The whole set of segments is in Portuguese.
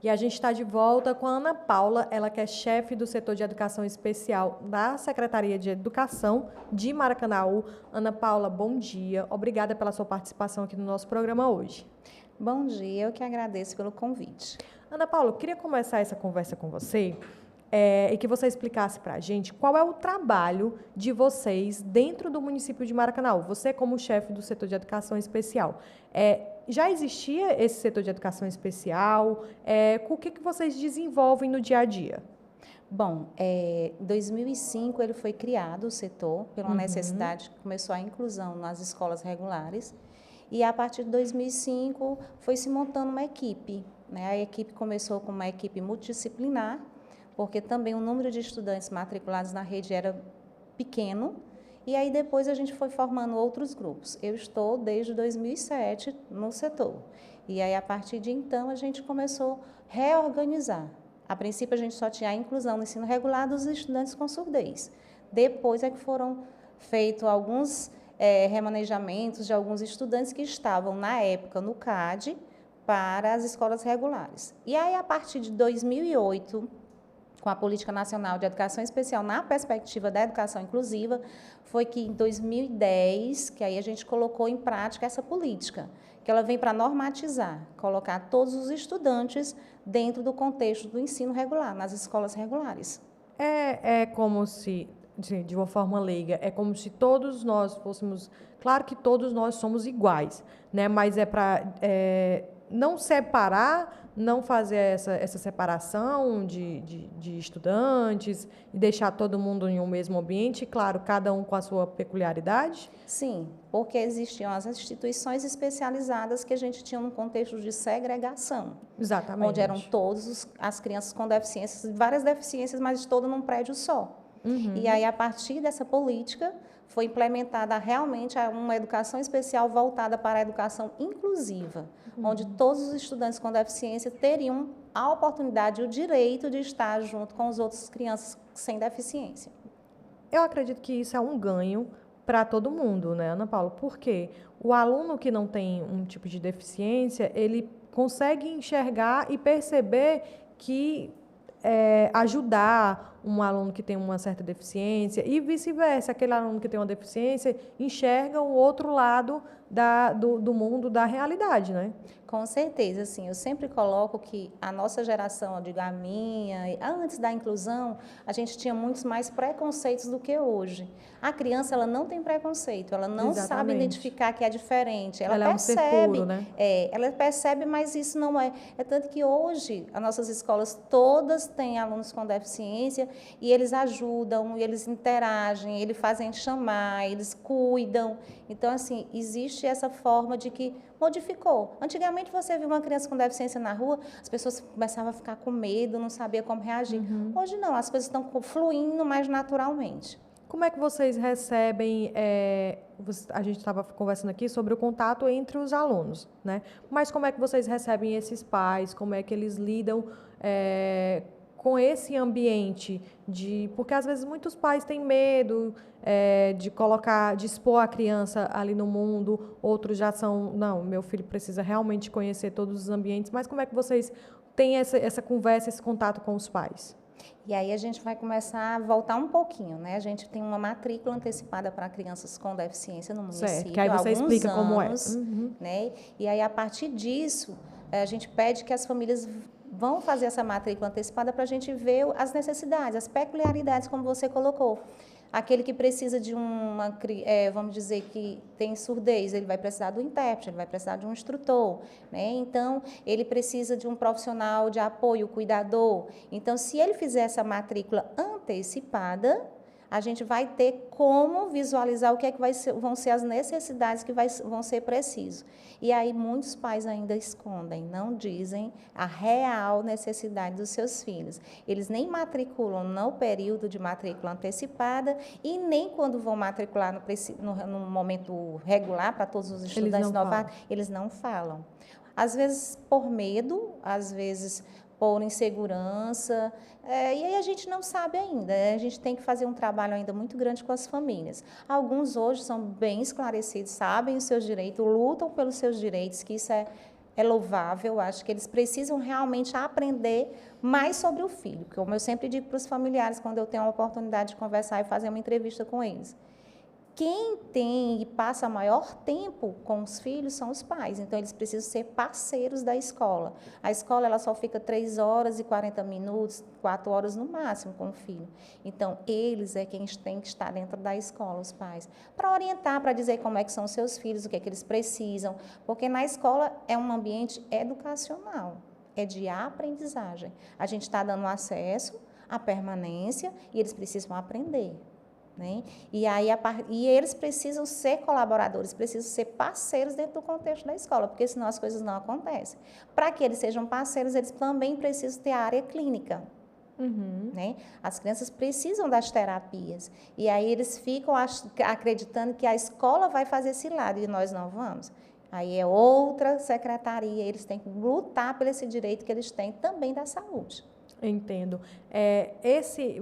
E a gente está de volta com a Ana Paula, ela que é chefe do setor de educação especial da Secretaria de Educação de Maracanaú. Ana Paula, bom dia. Obrigada pela sua participação aqui no nosso programa hoje. Bom dia, eu que agradeço pelo convite. Ana Paula, eu queria começar essa conversa com você e que você explicasse para a gente qual é o trabalho de vocês dentro do município de Maracanaú. Você como chefe do setor de educação especial. Já existia esse setor de educação especial? O que vocês desenvolvem no dia a dia? Bom, em 2005 ele foi criado, o setor, pela necessidade que começou a inclusão nas escolas regulares. E a partir de 2005 foi se montando uma equipe, né? A equipe começou com uma equipe multidisciplinar, porque também o número de estudantes matriculados na rede era pequeno. E aí depois a gente foi formando outros grupos. Eu estou desde 2007 no setor. E aí a partir de então a gente começou a reorganizar. A princípio a gente só tinha a inclusão no ensino regular dos estudantes com surdez. Depois é que foram feitos alguns remanejamentos de alguns estudantes que estavam na época no CAD para as escolas regulares. E aí a partir de 2008, com a Política Nacional de Educação Especial na perspectiva da educação inclusiva, foi que em 2010, que aí a gente colocou em prática essa política, que ela vem para normatizar, colocar todos os estudantes dentro do contexto do ensino regular, nas escolas regulares. É como se, de uma forma leiga, é como se todos nós fôssemos... Claro que todos nós somos iguais, né? Mas é para não separar, não fazer essa separação de estudantes e deixar todo mundo em um mesmo ambiente, claro, cada um com a sua peculiaridade? Sim, porque existiam as instituições especializadas que a gente tinha num contexto de segregação. Exatamente. Onde eram todas as crianças com deficiências, várias deficiências, mas todas num prédio só. E aí, a partir dessa política, foi implementada realmente uma educação especial voltada para a educação inclusiva, onde todos os estudantes com deficiência teriam a oportunidade e o direito de estar junto com as outras crianças sem deficiência. Eu acredito que isso é um ganho para todo mundo, né, Ana Paula? Porque o aluno que não tem um tipo de deficiência, ele consegue enxergar e perceber que ajudar um aluno que tem uma certa deficiência e vice-versa, aquele aluno que tem uma deficiência enxerga o outro lado do mundo, da realidade, né? Com certeza, assim, eu sempre coloco que a nossa geração, eu digo a minha, antes da inclusão, a gente tinha muitos mais preconceitos do que hoje. A criança, ela não tem preconceito, ela não sabe identificar que é diferente, ela percebe, é um ser puro, né? Ela percebe, mas isso não é. É tanto que hoje, as nossas escolas todas têm alunos com deficiência e eles ajudam, eles interagem, eles fazem chamar, eles cuidam. Então, assim, existe essa forma de que modificou. Antigamente, você viu uma criança com deficiência na rua, as pessoas começavam a ficar com medo, não sabiam como reagir. Hoje não, as coisas estão fluindo mais naturalmente. Como é que vocês recebem, a gente estava conversando aqui sobre o contato entre os alunos, né? Mas como é que vocês recebem esses pais, como é que eles lidam com esse ambiente porque às vezes muitos pais têm medo de expor a criança ali no mundo, outros já são, não, meu filho precisa realmente conhecer todos os ambientes, mas como é que vocês têm essa conversa, esse contato com os pais? E aí a gente vai começar a voltar um pouquinho, né? A gente tem uma matrícula antecipada para crianças com deficiência no município, certo, que aí você explica como é. Né? E aí, a partir disso, a gente pede que as famílias vão fazer essa matrícula antecipada para a gente ver as necessidades, as peculiaridades, como você colocou. Aquele que precisa de vamos dizer que tem surdez, ele vai precisar do intérprete, ele vai precisar de um instrutor, né? Então, ele precisa de um profissional de apoio, cuidador. Então, se ele fizer essa matrícula antecipada, a gente vai ter como visualizar o que é que vão ser as necessidades que vão ser precisos. E aí muitos pais ainda escondem, não dizem a real necessidade dos seus filhos. Eles nem matriculam no período de matrícula antecipada e nem quando vão matricular no momento regular para todos os estudantes novatos, eles não falam. Às vezes por medo, às vezes por insegurança, e aí a gente não sabe ainda, a gente tem que fazer um trabalho ainda muito grande com as famílias. Alguns hoje são bem esclarecidos, sabem os seus direitos, lutam pelos seus direitos, que isso é é louvável, acho que eles precisam realmente aprender mais sobre o filho, como eu sempre digo para os familiares, quando eu tenho a oportunidade de conversar e fazer uma entrevista com eles. Quem tem e passa maior tempo com os filhos são os pais, então eles precisam ser parceiros da escola. A escola ela só fica 3 horas e 40 minutos, 4 horas no máximo com o filho. Então, eles é quem tem que estar dentro da escola, os pais, para orientar, para dizer como é que são os seus filhos, o que é que eles precisam, porque na escola é um ambiente educacional, é de aprendizagem. A gente está dando acesso à permanência e eles precisam aprender. Né? E eles precisam ser colaboradores, precisam ser parceiros dentro do contexto da escola, porque senão as coisas não acontecem. Para que eles sejam parceiros, eles também precisam ter a área clínica. Né? As crianças precisam das terapias. E aí eles ficam acreditando que a escola vai fazer esse lado e nós não vamos. Aí é outra secretaria, eles têm que lutar por esse direito que eles têm também da saúde. Entendo.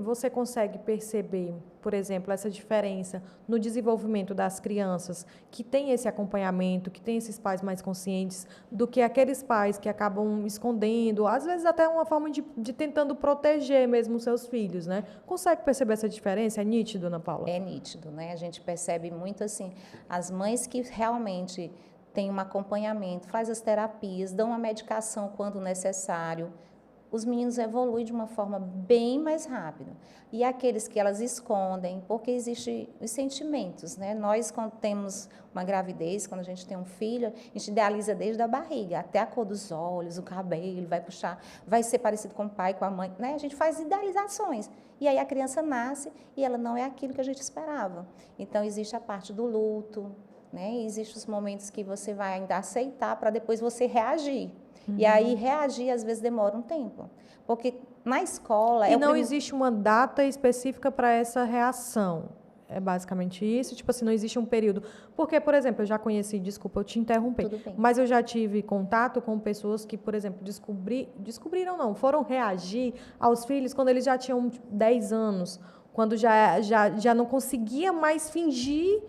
Você consegue perceber, por exemplo, essa diferença no desenvolvimento das crianças que têm esse acompanhamento, que têm esses pais mais conscientes, do que aqueles pais que acabam escondendo, às vezes até uma forma de tentando proteger mesmo os seus filhos, né? Consegue perceber essa diferença? É nítido, Ana Paula? É nítido, né? A gente percebe muito assim, as mães que realmente têm um acompanhamento, fazem as terapias, dão a medicação quando necessário, os meninos evoluem de uma forma bem mais rápida. E aqueles que elas escondem, porque existem os sentimentos, né? Nós, quando temos uma gravidez, quando a gente tem um filho, a gente idealiza desde a barriga, até a cor dos olhos, o cabelo, vai puxar, vai ser parecido com o pai, com a mãe, né? A gente faz idealizações. E aí a criança nasce e ela não é aquilo que a gente esperava. Então, existe a parte do luto, né? Existem os momentos que você vai ainda aceitar para depois você reagir. E aí, reagir, às vezes, demora um tempo. Porque na escola... E não existe uma data específica para essa reação. É basicamente isso? Tipo assim, não existe um período. Porque, por exemplo, eu já conheci... Desculpa, eu te interrompi. Tudo bem. Mas eu já tive contato com pessoas que, por exemplo, descobriram não, foram reagir aos filhos quando eles já tinham 10 anos. Quando já não conseguia mais fingir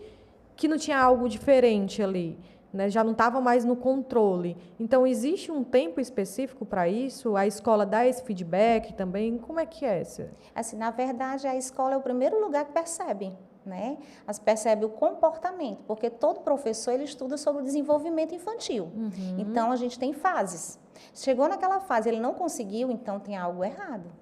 que não tinha algo diferente ali. Né, já não estava mais no controle. Então, existe um tempo específico para isso? A escola dá esse feedback também? Como é que é? Assim, na verdade, a escola é o primeiro lugar que percebe, né? Percebe o comportamento, porque todo professor ele estuda sobre o desenvolvimento infantil. Então, a gente tem fases. Chegou naquela fase, ele não conseguiu, então tem algo errado.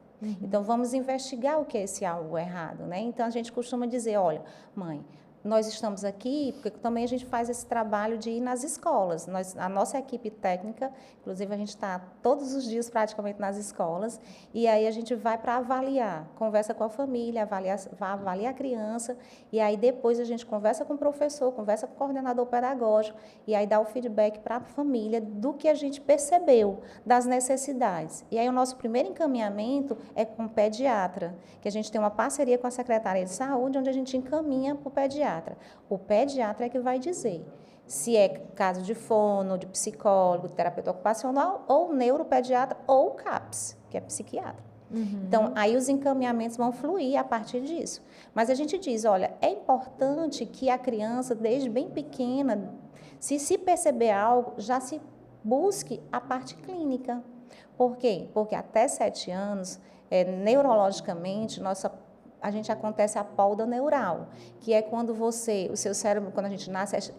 Então, vamos investigar o que é esse algo errado, né? Então, a gente costuma dizer, olha, mãe, nós estamos aqui, porque também a gente faz esse trabalho de ir nas escolas. A nossa equipe técnica, inclusive a gente está todos os dias praticamente nas escolas, e aí a gente vai para avaliar, conversa com a família, avalia a criança, e aí depois a gente conversa com o professor, conversa com o coordenador pedagógico, e aí dá o feedback para a família do que a gente percebeu, das necessidades. E aí o nosso primeiro encaminhamento é com o pediatra, que a gente tem uma parceria com a Secretaria de Saúde, onde a gente encaminha para o pediatra. O pediatra é que vai dizer se é caso de fono, de psicólogo, de terapeuta ocupacional, ou neuropediatra, ou CAPS, que é psiquiatra. Então, aí os encaminhamentos vão fluir a partir disso. Mas a gente diz, olha, é importante que a criança, desde bem pequena, se perceber algo, já se busque a parte clínica. Por quê? Porque até 7 anos, neurologicamente, a gente acontece a poda neural, que é quando o seu cérebro, quando a gente nasce,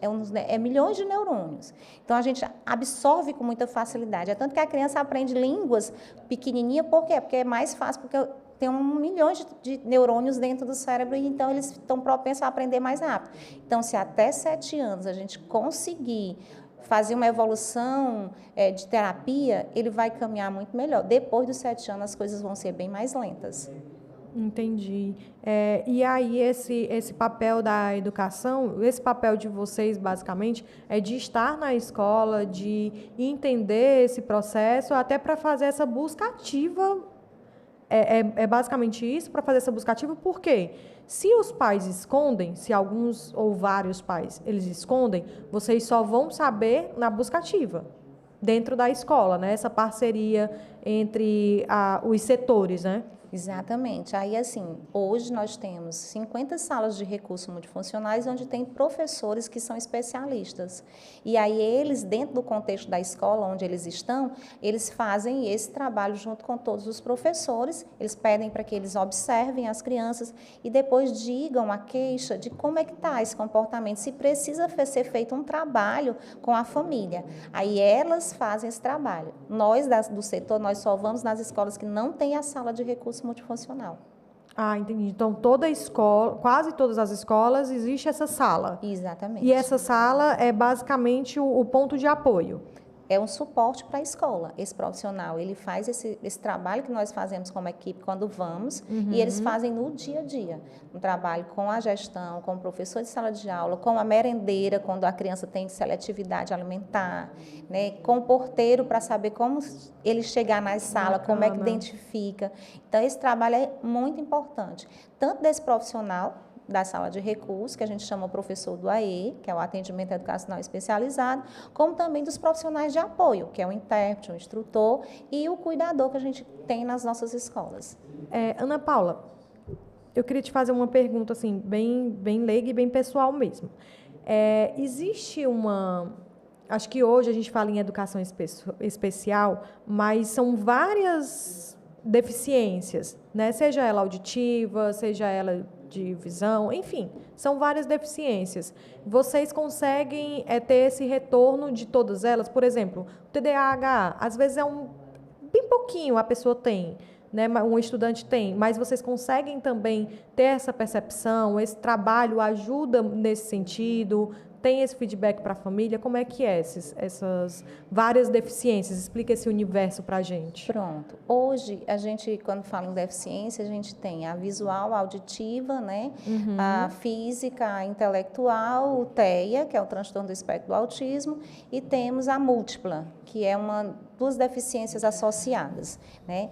é milhões de neurônios. Então, a gente absorve com muita facilidade. É tanto que a criança aprende línguas pequenininha, por quê? Porque é mais fácil, porque tem milhões de neurônios dentro do cérebro, e então eles estão propensos a aprender mais rápido. Então, se até 7 anos a gente conseguir fazer uma evolução de terapia, ele vai caminhar muito melhor. Depois dos 7 anos, as coisas vão ser bem mais lentas. Entendi. E aí, esse papel da educação, esse papel de vocês, basicamente, é de estar na escola, de entender esse processo, até para fazer essa busca ativa. É basicamente isso, para fazer essa busca ativa, por quê? Se os pais escondem, se alguns ou vários pais, eles escondem, vocês só vão saber na busca ativa, dentro da escola, né? Essa parceria entre os setores, né? Exatamente. Aí, assim, hoje nós temos 50 salas de recursos multifuncionais onde tem professores que são especialistas. E aí eles, dentro do contexto da escola onde eles estão, eles fazem esse trabalho junto com todos os professores, eles pedem para que eles observem as crianças e depois digam a queixa de como é que está esse comportamento, se precisa ser feito um trabalho com a família. Aí elas fazem esse trabalho. Nós, do setor, nós só vamos nas escolas que não tem a sala de recursos multifuncional. Ah, entendi. Então, toda escola, quase todas as escolas, existe essa sala. Exatamente. E essa sala é basicamente o ponto de apoio. É um suporte para a escola. Esse profissional, ele faz esse trabalho que nós fazemos como equipe quando vamos, e eles fazem no dia a dia. Um trabalho com a gestão, com o professor de sala de aula, com a merendeira, quando a criança tem seletividade alimentar, né? Com o porteiro para saber como ele chegar na sala, como é que identifica. Então, esse trabalho é muito importante. Tanto desse profissional, da sala de recursos, que a gente chama o professor do AE, que é o atendimento educacional especializado, como também dos profissionais de apoio, que é o intérprete, o instrutor e o cuidador que a gente tem nas nossas escolas. Ana Paula, eu queria te fazer uma pergunta assim, bem leiga e bem pessoal mesmo. Existe uma... Acho que hoje a gente fala em educação especial, mas são várias deficiências, né? Seja ela auditiva, seja ela de visão, enfim, são várias deficiências. Vocês conseguem ter esse retorno de todas elas? Por exemplo, o TDAH, às vezes bem pouquinho a pessoa tem, né? Um estudante tem, mas vocês conseguem também ter essa percepção, esse trabalho ajuda nesse sentido? Tem esse feedback para a família? Como é que é essas várias deficiências? Explica esse universo para a gente. Pronto. Hoje, a gente, quando fala em deficiência, a gente tem a visual, a auditiva, né? A física, a intelectual, o TEA, que é o transtorno do espectro do autismo, e temos a múltipla, que é duas deficiências associadas, né?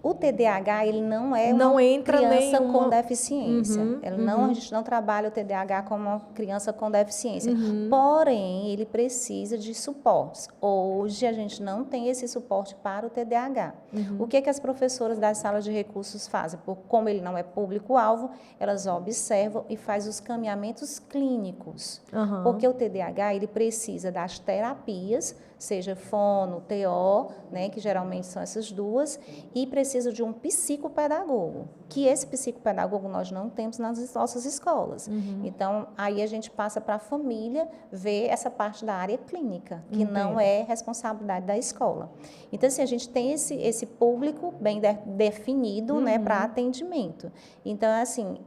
O TDAH, ele não é uma criança com deficiência. A gente não trabalha o TDAH como uma criança com deficiência. Porém, ele precisa de suportes. Hoje, a gente não tem esse suporte para o TDAH. O que as professoras das salas de recursos fazem? Como ele não é público-alvo, elas observam e fazem os caminhamentos clínicos. Porque o TDAH, ele precisa das terapias, seja fono, TO, né, que geralmente são essas duas, e precisa de um psicopedagogo, que esse psicopedagogo nós não temos nas nossas escolas. Então, aí a gente passa para a família ver essa parte da área clínica, que não é responsabilidade da escola. Então, assim, a gente tem esse público bem definido, né, para atendimento. Então, assim,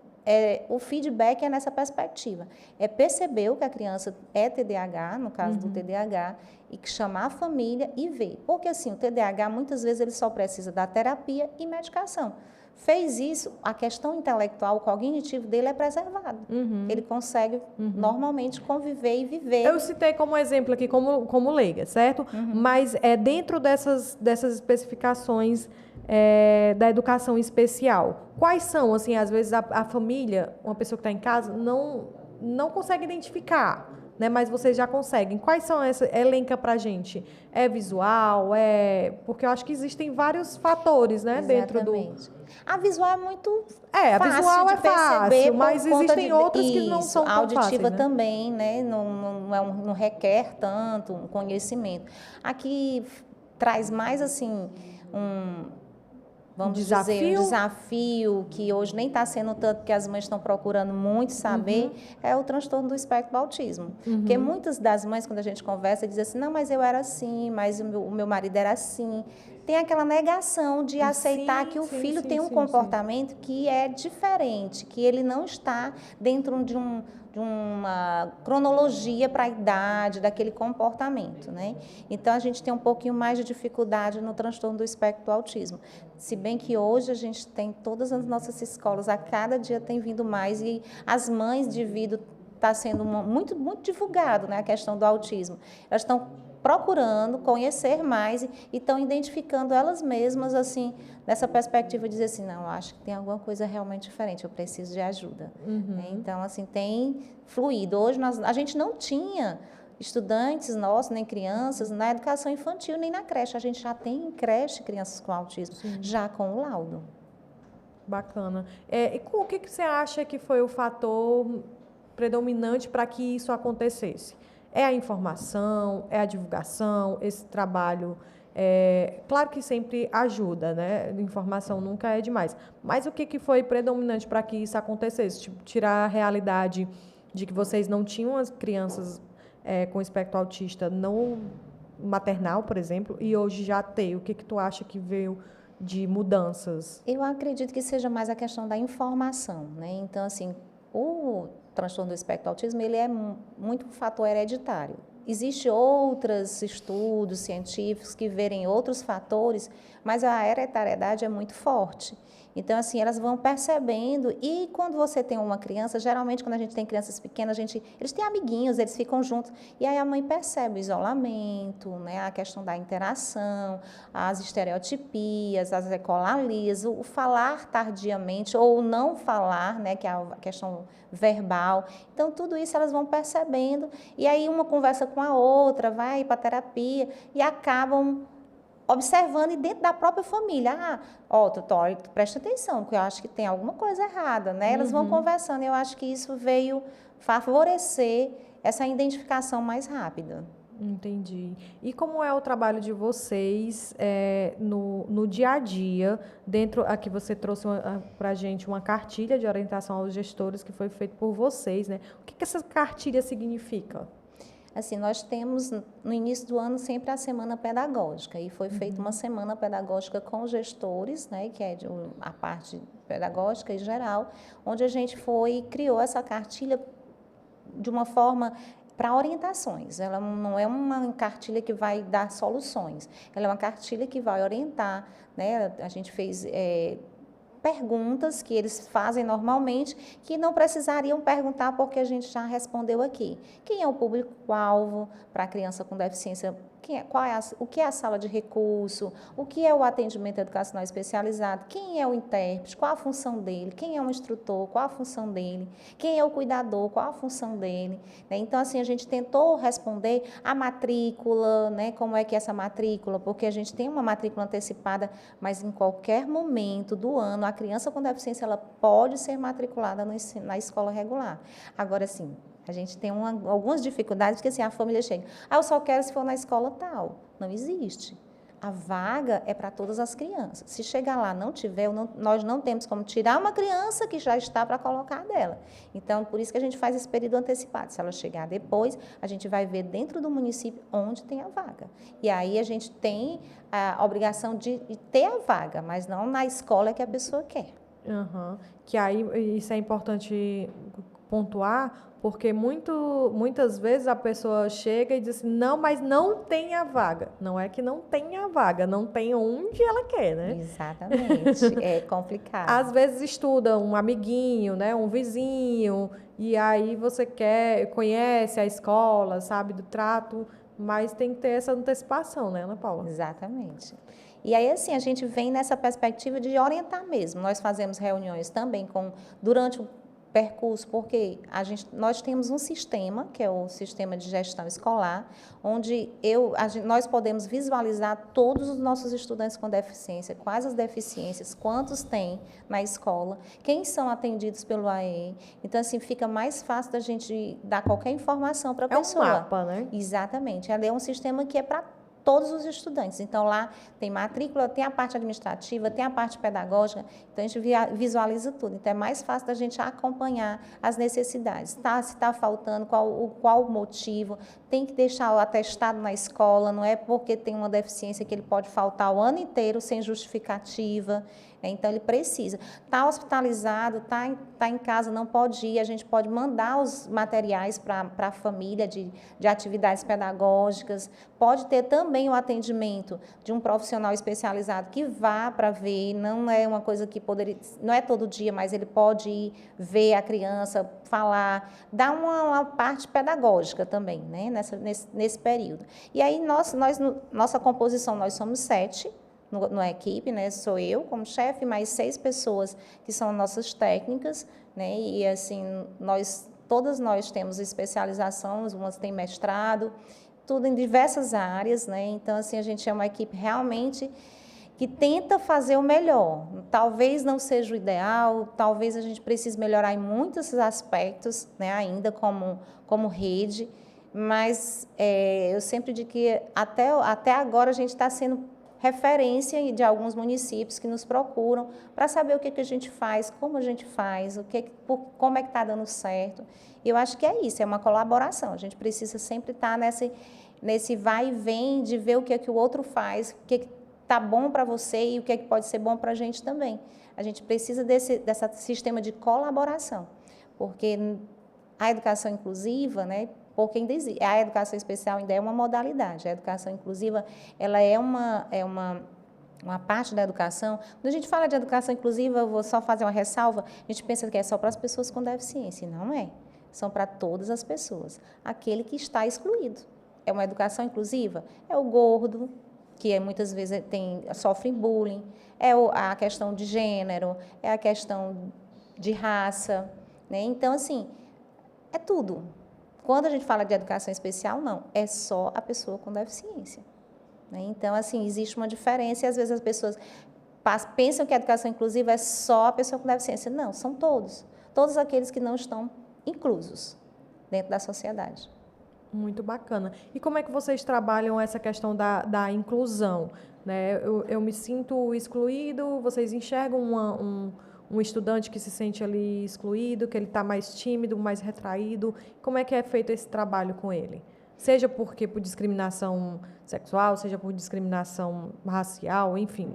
o feedback é nessa perspectiva. É perceber que a criança é TDAH, no caso do TDAH, e chamar a família e ver. Porque, assim, o TDAH, muitas vezes, ele só precisa da terapia e medicação. Fez isso, a questão intelectual, o cognitivo dele é preservado. Ele consegue, normalmente, conviver e viver. Eu citei como exemplo aqui, como leiga, certo? Mas dentro dessas especificações da educação especial, quais são, assim, às vezes a família, uma pessoa que está em casa, não consegue identificar, né? Mas vocês já conseguem. Quais são essa? Elenca pra gente. É visual? Porque eu acho que existem vários fatores, né? Dentro do... A visual é muito a fácil visual de perceber, mas existem outras que não são tão fáceis. A auditiva fáceis, né? também, né? Não requer tanto um conhecimento. Aqui traz mais, assim, vamos dizer, um desafio que hoje nem está sendo tanto, porque as mães estão procurando muito saber, é o transtorno do espectro do autismo. Porque muitas das mães, quando a gente conversa, dizem assim, não, mas eu era assim, mas o meu marido era assim. Tem aquela negação de aceitar que o filho tem um comportamento que é diferente, que ele não está dentro de uma cronologia para a idade daquele comportamento, né? Então, a gente tem um pouquinho mais de dificuldade no transtorno do espectro do autismo. Se bem que hoje a gente tem todas as nossas escolas, a cada dia tem vindo mais, e as mães devido está sendo muito, muito divulgado, né, a questão do autismo. Elas estão procurando conhecer mais e estão identificando elas mesmas, assim, nessa perspectiva de dizer assim, não, eu acho que tem alguma coisa realmente diferente, eu preciso de ajuda. Né? Então, assim, tem fluído. Hoje, a gente não tinha estudantes nossos, nem crianças, na educação infantil, nem na creche. A gente já tem em creche crianças com autismo, já com o laudo. Bacana. O que você acha que foi o fator predominante para que isso acontecesse? É a informação, é a divulgação, esse trabalho. Claro que sempre ajuda, né? Informação nunca é demais. Mas o que foi predominante para que isso acontecesse? Tipo, tirar a realidade de que vocês não tinham as crianças com espectro autista no maternal, por exemplo, e hoje já tem. O que tu acha que veio de mudanças? Eu acredito que seja mais a questão da informação, né? Então, assim, o transtorno do espectro do autismo, ele é muito um fator hereditário. Existem outros estudos científicos que verem outros fatores, mas a hereditariedade é muito forte. Então, assim, elas vão percebendo, e quando você tem uma criança, geralmente quando a gente tem crianças pequenas, eles têm amiguinhos, eles ficam juntos, e aí a mãe percebe o isolamento, né, a questão da interação, as estereotipias, as ecolalias, o falar tardiamente ou não falar, né, que é a questão verbal. Então, tudo isso elas vão percebendo, e aí uma conversa com a outra, vai para a terapia, e acabam observando e dentro da própria família. Tu presta atenção, porque eu acho que tem alguma coisa errada, né? Elas vão conversando, e eu acho que isso veio favorecer essa identificação mais rápida. Entendi. E como é o trabalho de vocês no dia a dia, aqui você trouxe para a gente uma cartilha de orientação aos gestores que foi feito por vocês, né? O que essa cartilha significa? Assim, nós temos no início do ano sempre a semana pedagógica, e foi feita uma semana pedagógica com os gestores, né, que é a parte pedagógica em geral, onde a gente criou essa cartilha de uma forma para orientações. Ela não é uma cartilha que vai dar soluções, ela é uma cartilha que vai orientar, né? A gente fez perguntas que eles fazem normalmente, que não precisariam perguntar porque a gente já respondeu aqui. Quem é o público-alvo para a criança com deficiência? O que é a sala de recurso? O que é o atendimento educacional especializado? Quem é o intérprete? Qual a função dele? Quem é o instrutor? Qual a função dele? Quem é o cuidador? Qual a função dele? Então, assim, a gente tentou responder a matrícula, né? Como é que é essa matrícula? Porque a gente tem uma matrícula antecipada, mas em qualquer momento do ano, a criança com deficiência ela pode ser matriculada na escola regular. Agora, sim, a gente tem algumas dificuldades, porque assim, a família chega, eu só quero se for na escola tal. Não existe. A vaga é para todas as crianças. Se chegar lá não tiver, nós não temos como tirar uma criança que já está para colocar dela. Então, por isso que a gente faz esse período antecipado. Se ela chegar depois, a gente vai ver dentro do município onde tem a vaga. E aí a gente tem a obrigação de ter a vaga, mas não na escola que a pessoa quer. Que aí isso é importante pontuar, porque muitas vezes a pessoa chega e diz assim, não, mas não tem a vaga. Não é que não tem a vaga, não tem onde ela quer, né? Exatamente, é complicado. Às vezes estuda um amiguinho, né, um vizinho, e aí você conhece a escola, sabe do trato, mas tem que ter essa antecipação, né, Ana Paula? Exatamente. E aí, assim, a gente vem nessa perspectiva de orientar mesmo. Nós fazemos reuniões também durante o percurso, porque nós temos um sistema, que é o sistema de gestão escolar, onde nós podemos visualizar todos os nossos estudantes com deficiência, quais as deficiências, quantos tem na escola, quem são atendidos pelo AE. Então, assim, fica mais fácil da gente dar qualquer informação para a pessoa. É um mapa, né? Exatamente. Ali é um sistema que é para todos os estudantes. Então, lá tem matrícula, tem a parte administrativa, tem a parte pedagógica, então a gente visualiza tudo. Então, é mais fácil da gente acompanhar as necessidades. Se está faltando, qual o motivo, tem que deixar o atestado na escola, não é porque tem uma deficiência que ele pode faltar o ano inteiro sem justificativa. Então, ele precisa. Está hospitalizado, está em casa, não pode ir, a gente pode mandar os materiais para a família de atividades pedagógicas, pode ter também o atendimento de um profissional especializado que vá para ver, não é uma coisa que não é todo dia, mas ele pode ir ver a criança, falar, dar uma parte pedagógica também, né, nesse período. E aí, nossa composição, nós somos 7, na equipe, né? Sou eu como chefe, mais 6 pessoas que são nossas técnicas, né? E assim, todas nós temos especialização, umas têm mestrado, tudo em diversas áreas, né? Então, assim, a gente é uma equipe realmente que tenta fazer o melhor. Talvez não seja o ideal, talvez a gente precise melhorar em muitos aspectos, né, ainda como rede, mas eu sempre digo que até agora a gente está sendo referência de alguns municípios que nos procuram para saber o que a gente faz, como a gente faz, como é que está dando certo. E eu acho que é isso, é uma colaboração. A gente precisa sempre estar nesse vai e vem de ver o que o outro faz, o que está bom para você e o que pode ser bom para a gente também. A gente precisa desse sistema de colaboração, porque a educação inclusiva, né, porque ainda existe, a educação especial ainda é uma modalidade, a educação inclusiva ela é uma parte da educação. Quando a gente fala de educação inclusiva, eu vou só fazer uma ressalva, a gente pensa que é só para as pessoas com deficiência, e não é. São para todas as pessoas. Aquele que está excluído. É uma educação inclusiva? É o gordo, que muitas vezes sofre bullying, a questão de gênero, é a questão de raça, né? Então, assim, é tudo. Quando a gente fala de educação especial, não, é só a pessoa com deficiência, né? Então, assim, existe uma diferença e às vezes as pessoas pensam que a educação inclusiva é só a pessoa com deficiência. Não, são todos aqueles que não estão inclusos dentro da sociedade. Muito bacana. E como é que vocês trabalham essa questão da inclusão, né? Eu me sinto excluído, vocês enxergam um estudante que se sente ali excluído, que ele está mais tímido, mais retraído. Como é que é feito esse trabalho com ele? Seja por discriminação sexual, seja por discriminação racial, enfim.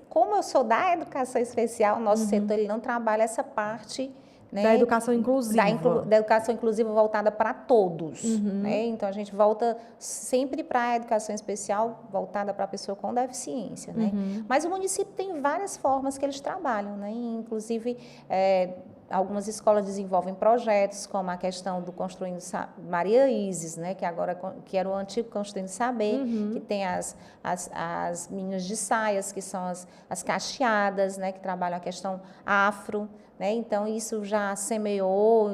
Como eu sou da educação especial, o nosso setor ele não trabalha essa parte, né, da educação inclusiva. Da educação inclusiva voltada para todos. Né? Então, a gente volta sempre para a educação especial voltada para a pessoa com deficiência. Né? Mas o município tem várias formas que eles trabalham. Né? Inclusive, algumas escolas desenvolvem projetos, como a questão do Construindo Maria Isis, né? Que era o antigo Construindo Saber, que tem as meninas de saias, que são as cacheadas, né? Que trabalham a questão afro. Né? Então, isso já semeou,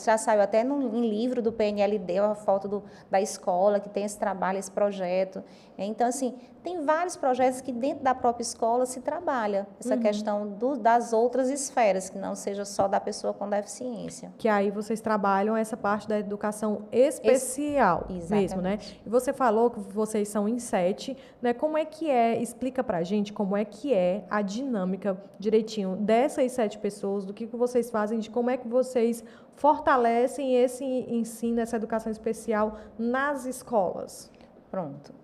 já saiu até em livro do PNLD, a foto da escola que tem esse trabalho, esse projeto. Então, assim, tem vários projetos que dentro da própria escola se trabalha essa questão das outras esferas, que não seja só da pessoa com deficiência. Que aí vocês trabalham essa parte da educação especial mesmo, né? E você falou que vocês são em 7, né? Como é que explica pra gente como é que é a dinâmica direitinho dessas 7 pessoas, do que vocês fazem, de como é que vocês fortalecem esse ensino, essa educação especial nas escolas. Pronto,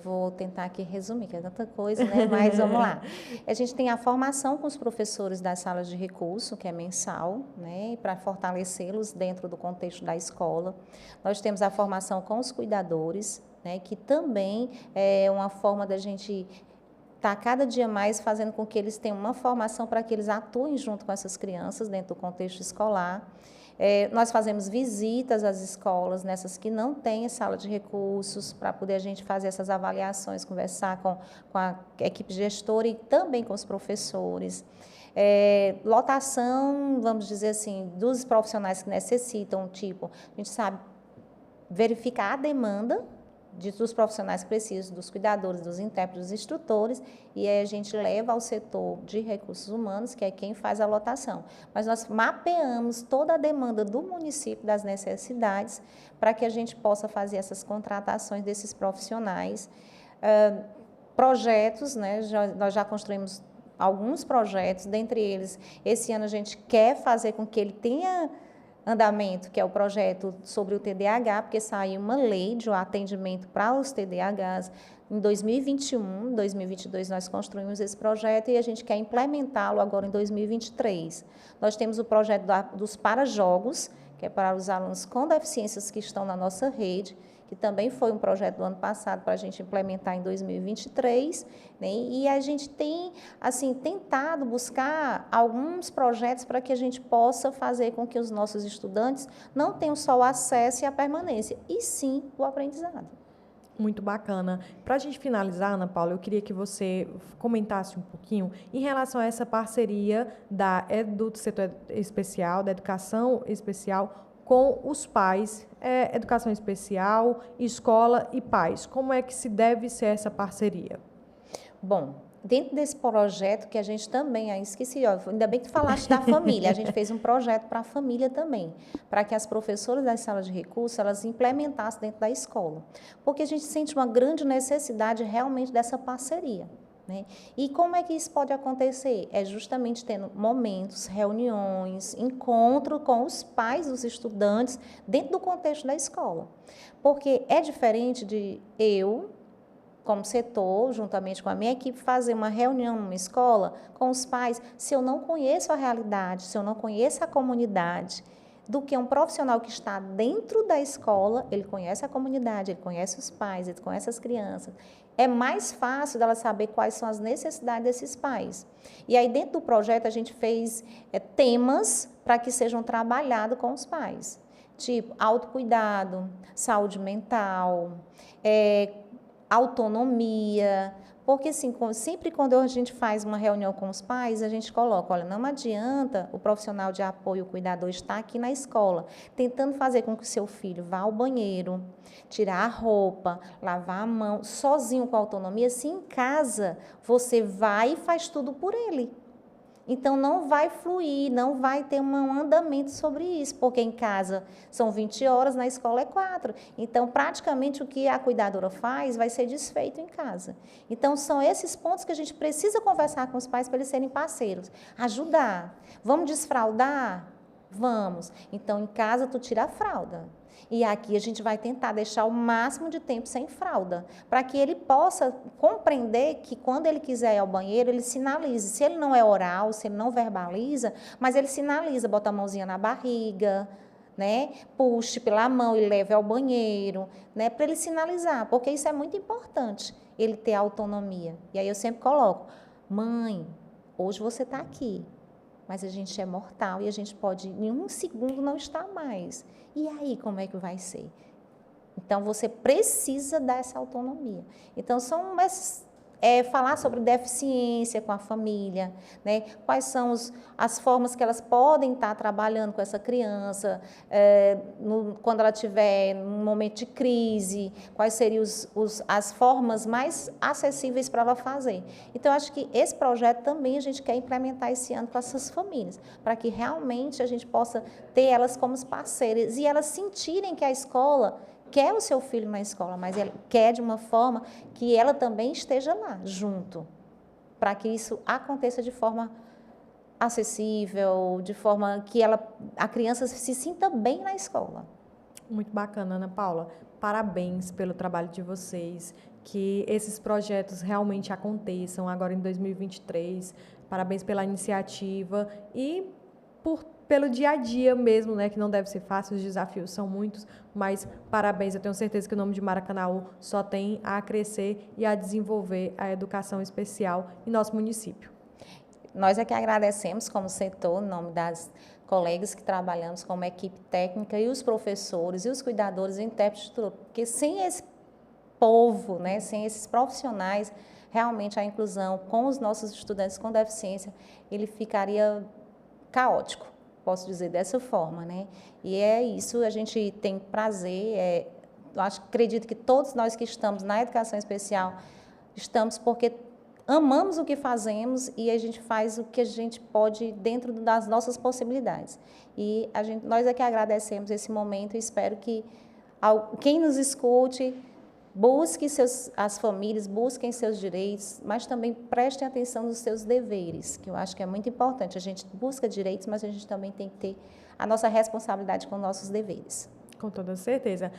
vou tentar aqui resumir, que é tanta coisa, né? Mas vamos lá. A gente tem a formação com os professores das salas de recurso, que é mensal, né? Para fortalecê-los dentro do contexto da escola. Nós temos a formação com os cuidadores, né? Que também é uma forma da gente estar cada dia mais fazendo com que eles tenham uma formação para que eles atuem junto com essas crianças dentro do contexto escolar. Nós fazemos visitas às escolas, nessas que não têm sala de recursos, para poder a gente fazer essas avaliações, conversar com a equipe gestora e também com os professores. Lotação, vamos dizer assim, dos profissionais que necessitam, tipo, a gente sabe verificar a demanda dos profissionais que precisam, dos cuidadores, dos intérpretes, dos instrutores, e aí a gente leva ao setor de recursos humanos, que é quem faz a lotação. Mas nós mapeamos toda a demanda do município, das necessidades, para que a gente possa fazer essas contratações desses profissionais. Projetos, né, nós já construímos alguns projetos, dentre eles, esse ano a gente quer fazer com que ele tenha andamento, que é o projeto sobre o TDAH, porque saiu uma lei de atendimento para os TDAHs em 2021, 2022 nós construímos esse projeto e a gente quer implementá-lo agora em 2023. Nós temos o projeto dos para-jogos, que é para os alunos com deficiências que estão na nossa rede, que também foi um projeto do ano passado para a gente implementar em 2023, né? E a gente tem, assim, tentado buscar alguns projetos para que a gente possa fazer com que os nossos estudantes não tenham só o acesso e a permanência, e sim o aprendizado. Muito bacana. Para a gente finalizar, Ana Paula, eu queria que você comentasse um pouquinho em relação a essa parceria do setor especial, da educação especial, com os pais, educação especial, escola e pais. Como é que se deve ser essa parceria? Bom, dentro desse projeto que a gente também, esqueci, ainda bem que tu falaste da família, a gente fez um projeto para a família também, para que as professoras das salas de recurso, elas implementassem dentro da escola, porque a gente sente uma grande necessidade realmente dessa parceria. Né? E como é que isso pode acontecer? É justamente tendo momentos, reuniões, encontro com os pais dos estudantes dentro do contexto da escola. Porque é diferente de eu, como setor, juntamente com a minha equipe, fazer uma reunião numa escola com os pais, se eu não conheço a realidade, se eu não conheço a comunidade, do que um profissional que está dentro da escola, ele conhece a comunidade, ele conhece os pais, ele conhece as crianças. É mais fácil dela saber quais são as necessidades desses pais. E aí, dentro do projeto, a gente fez temas para que sejam trabalhados com os pais. Tipo, autocuidado, saúde mental, autonomia, porque assim, sempre quando a gente faz uma reunião com os pais, a gente coloca, olha, não adianta o profissional de apoio, o cuidador, estar aqui na escola, tentando fazer com que o seu filho vá ao banheiro, tirar a roupa, lavar a mão, sozinho com autonomia, se em casa você vai e faz tudo por ele. Então, não vai fluir, não vai ter um andamento sobre isso, porque em casa são 20 horas, na escola é 4. Então, praticamente o que a cuidadora faz vai ser desfeito em casa. Então, são esses pontos que a gente precisa conversar com os pais para eles serem parceiros. Ajudar. Vamos desfraldar? Vamos. Então, em casa, tu tira a fralda. E aqui a gente vai tentar deixar o máximo de tempo sem fralda, para que ele possa compreender que quando ele quiser ir ao banheiro, ele sinalize. Se ele não é oral, se ele não verbaliza, mas ele sinaliza, bota a mãozinha na barriga, né? Puxe pela mão e leve ao banheiro, né? Para ele sinalizar, porque isso é muito importante, ele ter autonomia. E aí eu sempre coloco, mãe, hoje você está aqui, mas a gente é mortal e a gente pode, em um segundo, não estar mais. E aí, como é que vai ser? Então, você precisa dar essa autonomia. Então, são esses, falar sobre deficiência com a família, né? Quais são as formas que elas podem estar trabalhando com essa criança, quando ela estiver num momento de crise, quais seriam as formas mais acessíveis para ela fazer. Então, acho que esse projeto também a gente quer implementar esse ano com essas famílias, para que realmente a gente possa ter elas como parceiras e elas sentirem que a escola quer o seu filho na escola, mas ela quer de uma forma que ela também esteja lá, junto, para que isso aconteça de forma acessível, de forma que a criança se sinta bem na escola. Muito bacana, Ana Paula. Parabéns pelo trabalho de vocês, que esses projetos realmente aconteçam agora em 2023. Parabéns pela iniciativa e pelo dia a dia mesmo, né, que não deve ser fácil, os desafios são muitos, mas parabéns, eu tenho certeza que o nome de Maracanaú só tem a crescer e a desenvolver a educação especial em nosso município. Nós é que agradecemos como setor, em nome das colegas que trabalhamos como equipe técnica e os professores e os cuidadores e intérpretes, porque sem esse povo, né, sem esses profissionais, realmente a inclusão com os nossos estudantes com deficiência, ele ficaria caótico. Posso dizer dessa forma, né? E é isso, a gente tem prazer, acredito que todos nós que estamos na educação especial, estamos porque amamos o que fazemos e a gente faz o que a gente pode dentro das nossas possibilidades. E nós é que agradecemos esse momento e espero que quem nos escute busque as famílias, busquem seus direitos, mas também prestem atenção nos seus deveres, que eu acho que é muito importante. A gente busca direitos, mas a gente também tem que ter a nossa responsabilidade com nossos deveres. Com toda certeza.